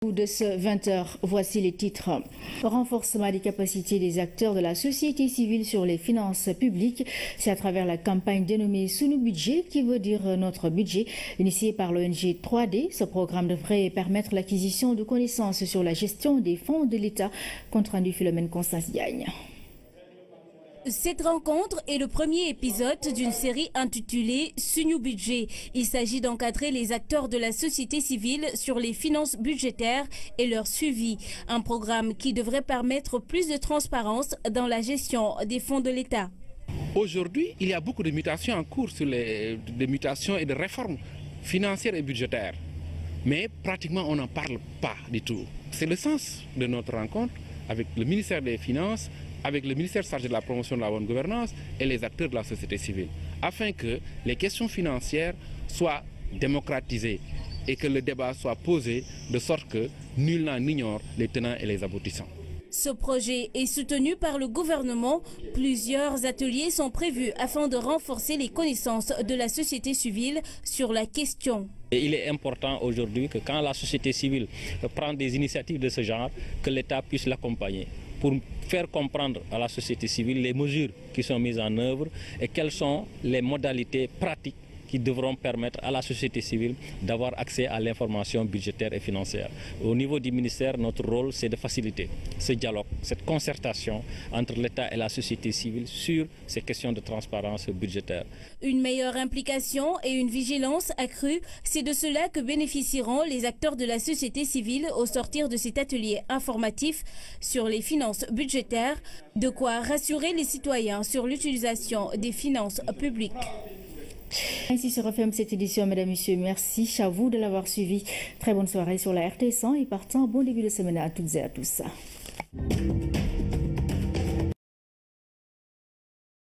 De ce 20h, voici les titres. Renforcement des capacités des acteurs de la société civile sur les finances publiques. C'est à travers la campagne dénommée Sunu Budget, qui veut dire notre budget, initiée par l'ONG 3D. Ce programme devrait permettre l'acquisition de connaissances sur la gestion des fonds de l'État. Compte rendu Philomène Constance Diagne. Cette rencontre est le premier épisode d'une série intitulée Sunu Budget. Il s'agit d'encadrer les acteurs de la société civile sur les finances budgétaires et leur suivi. Un programme qui devrait permettre plus de transparence dans la gestion des fonds de l'État. Aujourd'hui, il y a beaucoup de mutations en cours sur des mutations et de réformes financières et budgétaires. Mais pratiquement, on n'en parle pas du tout. C'est le sens de notre rencontre avec le ministère des Finances, avec le ministère chargé de la promotion de la bonne gouvernance et les acteurs de la société civile, afin que les questions financières soient démocratisées et que le débat soit posé de sorte que nul n'en ignore les tenants et les aboutissants. Ce projet est soutenu par le gouvernement. Plusieurs ateliers sont prévus afin de renforcer les connaissances de la société civile sur la question. Et il est important aujourd'hui que quand la société civile prend des initiatives de ce genre, que l'État puisse l'accompagner pour faire comprendre à la société civile les mesures qui sont mises en œuvre et quelles sont les modalités pratiques qui devront permettre à la société civile d'avoir accès à l'information budgétaire et financière. Au niveau du ministère, notre rôle, c'est de faciliter ce dialogue, cette concertation entre l'État et la société civile sur ces questions de transparence budgétaire. Une meilleure implication et une vigilance accrue, c'est de cela que bénéficieront les acteurs de la société civile au sortir de cet atelier informatif sur les finances budgétaires, de quoi rassurer les citoyens sur l'utilisation des finances publiques. Ainsi se referme cette édition, mesdames, messieurs. Merci à vous de l'avoir suivi. Très bonne soirée sur la RT100 et partant, bon début de semaine à toutes et à tous.